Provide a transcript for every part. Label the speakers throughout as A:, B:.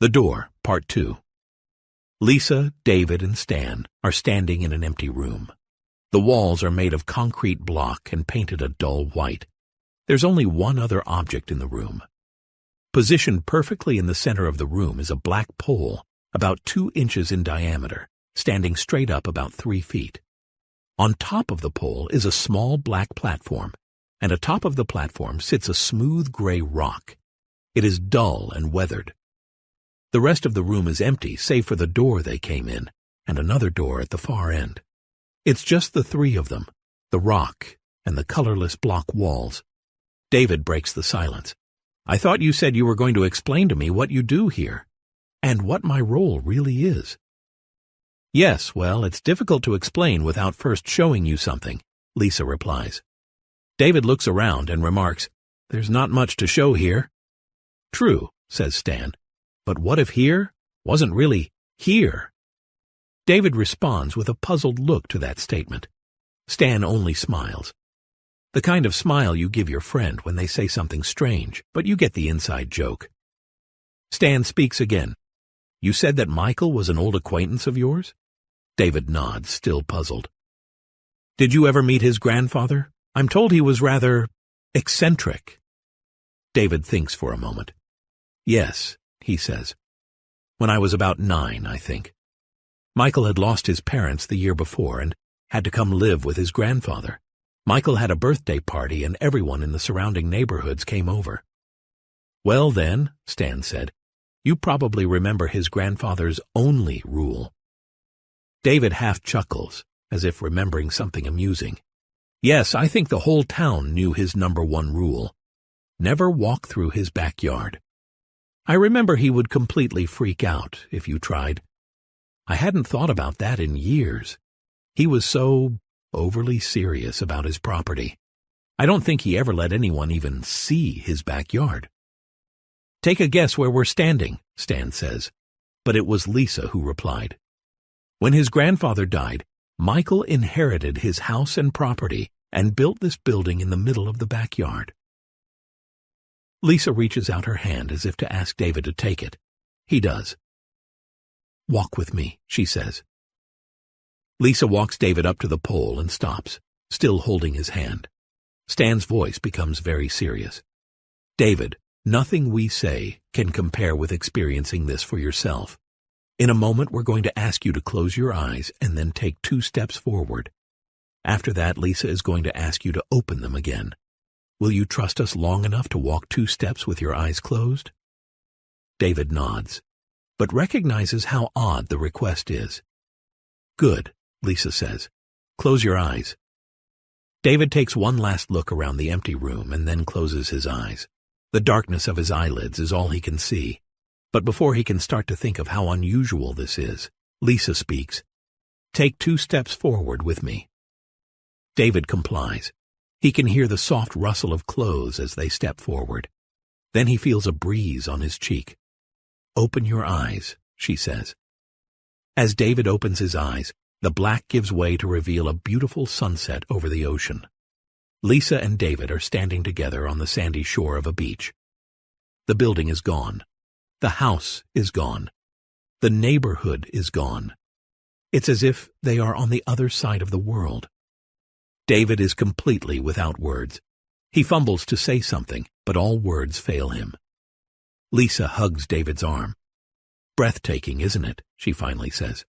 A: The Door, Part 2. Lisa, David, and Stan are standing in an empty room. The walls are made of concrete block and painted a dull white. There's only one other object in the room. Positioned perfectly in the center of the room is a black pole, about 2 inches in diameter, standing straight up about 3 feet. On top of the pole is a small black platform, and atop of the platform sits a smooth gray rock. It is dull and weathered. The rest of the room is empty, save for the door they came in, and another door at the far end. It's just the three of them, the rock and the colorless block walls. David breaks the silence. "I thought you said you were going to explain to me what you do here, and what my role really is." "Yes, well, it's difficult to explain without first showing you something," Lisa replies. David looks around and remarks, "There's not much to show here." "True," says Stan. "But what if here wasn't really here?" David responds with a puzzled look to that statement. Stan only smiles. The kind of smile you give your friend when they say something strange, but you get the inside joke. Stan speaks again. "You said that Michael was an old acquaintance of yours?" David nods, still puzzled. "Did you ever meet his grandfather? I'm told he was rather eccentric." David thinks for a moment. "Yes," he says. "When I was about 9, I think. Michael had lost his parents the year before and had to come live with his grandfather. Michael had a birthday party and everyone in the surrounding neighborhoods came over." "Well then," Stan said, "you probably remember his grandfather's only rule." David half chuckles, as if remembering something amusing. "Yes, I think the whole town knew his #1 rule. Never walk through his backyard. I remember he would completely freak out if you tried. I hadn't thought about that in years. He was so overly serious about his property. I don't think he ever let anyone even see his backyard." "Take a guess where we're standing," Stan says. But it was Lisa who replied. "When his grandfather died, Michael inherited his house and property and built this building in the middle of the backyard." Lisa reaches out her hand as if to ask David to take it. He does. "Walk with me," she says. Lisa walks David up to the pole and stops, still holding his hand. Stan's voice becomes very serious. "David, nothing we say can compare with experiencing this for yourself. In a moment we're going to ask you to close your eyes and then take 2 steps forward. After that, Lisa is going to ask you to open them again. Will you trust us long enough to walk 2 steps with your eyes closed?" David nods, but recognizes how odd the request is. "Good," Lisa says. "Close your eyes." David takes one last look around the empty room and then closes his eyes. The darkness of his eyelids is all he can see. But before he can start to think of how unusual this is, Lisa speaks. "Take 2 steps forward with me." David complies. He can hear the soft rustle of clothes as they step forward. Then he feels a breeze on his cheek. "Open your eyes," she says. As David opens his eyes, the black gives way to reveal a beautiful sunset over the ocean. Lisa and David are standing together on the sandy shore of a beach. The building is gone. The house is gone. The neighborhood is gone. It's as if they are on the other side of the world. David is completely without words. He fumbles to say something, but all words fail him. Lisa hugs David's arm. "Breathtaking, isn't it?" she finally says.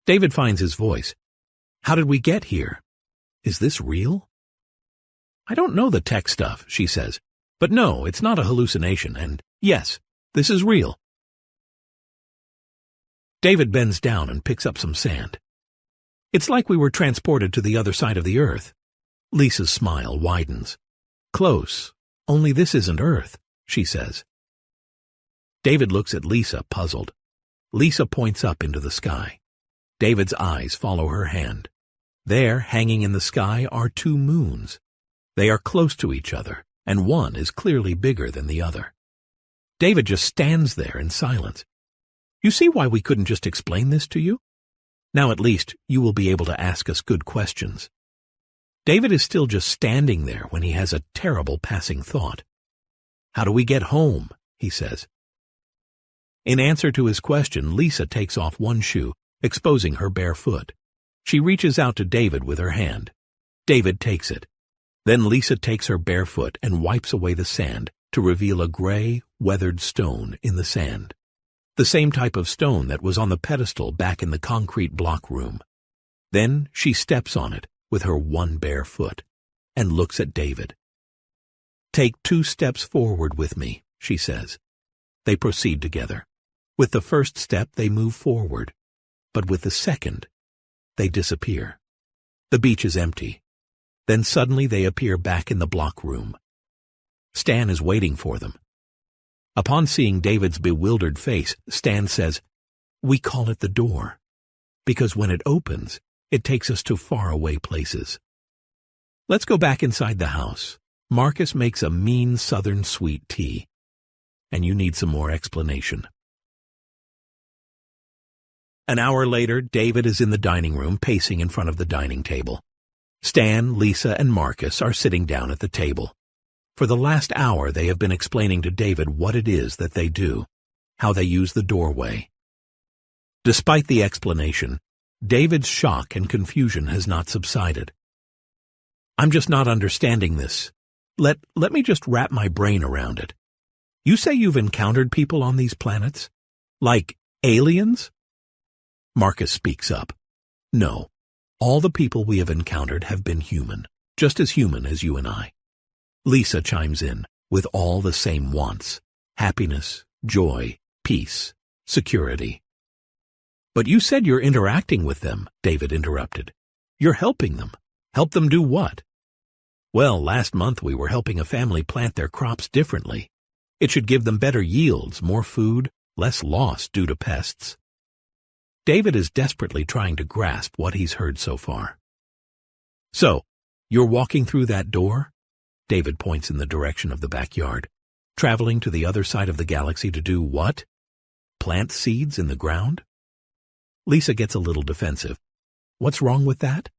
A: David finds his voice. "How did we get here? Is this real?" "I don't know the tech stuff," she says. "But no, it's not a hallucination, and yes, this is real." David bends down and picks up some sand. "It's like we were transported to the other side of the earth." Lisa's smile widens. "Close, only this isn't Earth," she says. David looks at Lisa, puzzled. Lisa points up into the sky. David's eyes follow her hand. There, hanging in the sky, are 2 moons. They are close to each other, and one is clearly bigger than the other. David just stands there in silence. "You see why we couldn't just explain this to you? Now at least you will be able to ask us good questions." David is still just standing there when he has a terrible passing thought. "How do we get home?" he says. In answer to his question, Lisa takes off one shoe, exposing her bare foot. She reaches out to David with her hand. David takes it. Then Lisa takes her bare foot and wipes away the sand to reveal a gray, weathered stone in the sand. The same type of stone that was on the pedestal back in the concrete block room. Then she steps on it with her one bare foot and looks at David. "Take 2 steps forward with me," she says. They proceed together. With the first step, they move forward, but with the second, they disappear. The beach is empty. Then suddenly they appear back in the block room. Stan is waiting for them. Upon seeing David's bewildered face, Stan says, "We call it the door, because when it opens, it takes us to faraway places." Let's go back inside the house. Marcus makes a mean southern sweet tea, and you need some more explanation. An hour later, David is in the dining room pacing in front of the dining table. Stan, Lisa, and Marcus are sitting down at the table. For the last hour they have been explaining to David what it is that they do, how they use the doorway. Despite the explanation, David's shock and confusion has not subsided. "I'm just not understanding this. Let me just wrap my brain around it. You say you've encountered people on these planets? Like aliens?" Marcus speaks up. "No, all the people we have encountered have been human, just as human as you and I." Lisa chimes in, with all the same wants: happiness, joy, peace, security. "But you said you're interacting with them," David interrupted. "You're helping them. Help them do what?" "Well, last month we were helping a family plant their crops differently. It should give them better yields, more food, less loss due to pests." David is desperately trying to grasp what he's heard so far. "So, you're walking through that door?" David points in the direction of the backyard. "Traveling to the other side of the galaxy to do what? Plant seeds in the ground?" Lisa gets a little defensive. "What's wrong with that?"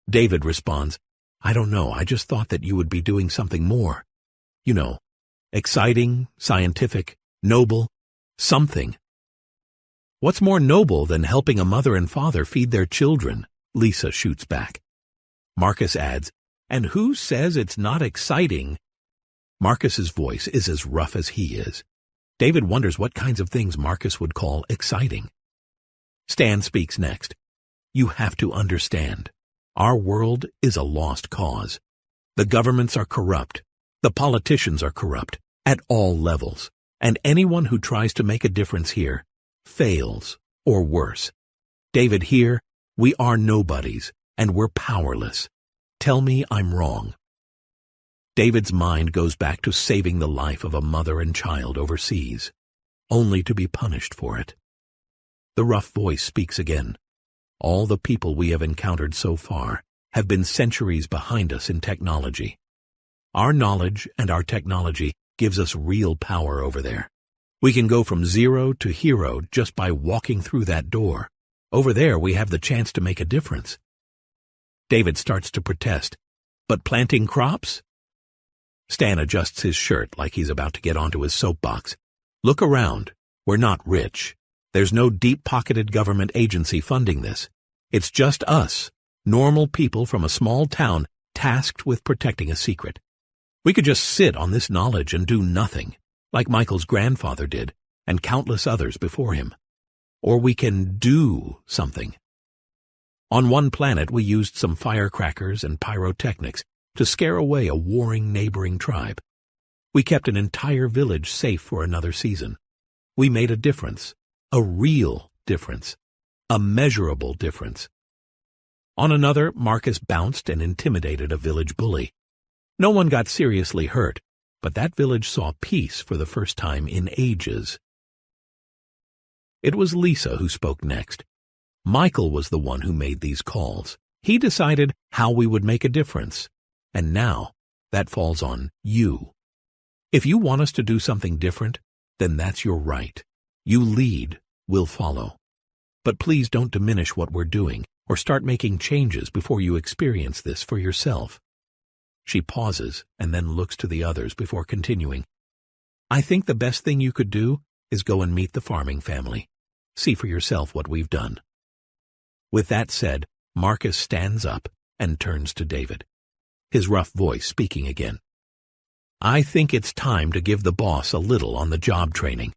A: David responds, "I don't know, I just thought that you would be doing something more. You know, exciting, scientific, noble, something." "What's more noble than helping a mother and father feed their children?" Lisa shoots back. Marcus adds, "And who says it's not exciting?" Marcus's voice is as rough as he is. David wonders what kinds of things Marcus would call exciting. Stan speaks next. "You have to understand. Our world is a lost cause. The governments are corrupt. The politicians are corrupt, at all levels. And anyone who tries to make a difference here fails, or worse. David, here, we are nobodies, and we're powerless. Tell me I'm wrong." David's mind goes back to saving the life of a mother and child overseas, only to be punished for it. The rough voice speaks again. "All the people we have encountered so far have been centuries behind us in technology. Our knowledge and our technology gives us real power over there. We can go from zero to hero just by walking through that door. Over there we have the chance to make a difference." David starts to protest. "But planting crops?" Stan adjusts his shirt like he's about to get onto his soapbox. "Look around. We're not rich. There's no deep-pocketed government agency funding this. It's just us, normal people from a small town tasked with protecting a secret. We could just sit on this knowledge and do nothing, like Michael's grandfather did, and countless others before him. Or we can do something. On one planet we used some firecrackers and pyrotechnics to scare away a warring neighboring tribe. We kept an entire village safe for another season. We made a difference, a real difference, a measurable difference. On another, Marcus bounced and intimidated a village bully. No one got seriously hurt, but that village saw peace for the first time in ages." It was Lisa who spoke next. Michael was the one who made these calls. He decided how we would make a difference. And now, that falls on you. If you want us to do something different, then that's your right. You lead, we'll follow. But please don't diminish what we're doing or start making changes before you experience this for yourself." She pauses and then looks to the others before continuing. "I think the best thing you could do is go and meet the farming family. See for yourself what we've done." With that said, Marcus stands up and turns to David, his rough voice speaking again. "I think it's time to give the boss a little on-the-job training.